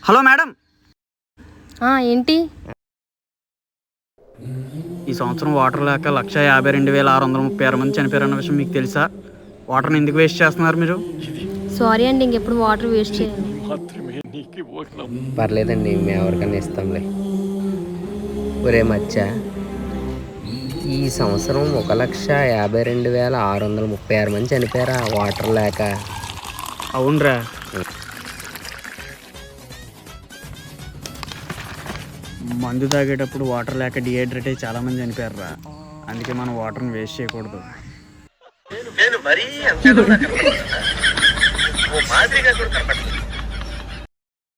Hello madam, ఏంటి? ఈ సంవత్సరం వాటర్ లేక 1,52,636 మంది చనిపోయారన్న విషయం మీకు తెలుసా? వాటర్ని ఎందుకు వేస్ట్ చేస్తున్నారు మీరు? సారీ అండి, ఇంకెప్పుడు వాటర్ వేస్ట్ చేయను. పర్లేదండి, మేము ఎవరికైనా ఇస్తాంలే. ఒరే మచ్చ, ఈ సంవత్సరం 1,52,636 మంది చనిపోయారా వాటర్ లేక? అవునరా. మందు తాగేటప్పుడు వాటర్ లేక డిహైడ్రేట్ అయ్యి చాలామంది చనిపోయారురా. అందుకే మనం వాటర్ని వేస్ట్ చేయకూడదు. నేను మరీ అంత మాదిరిగా కూడా కనపడుతుంది.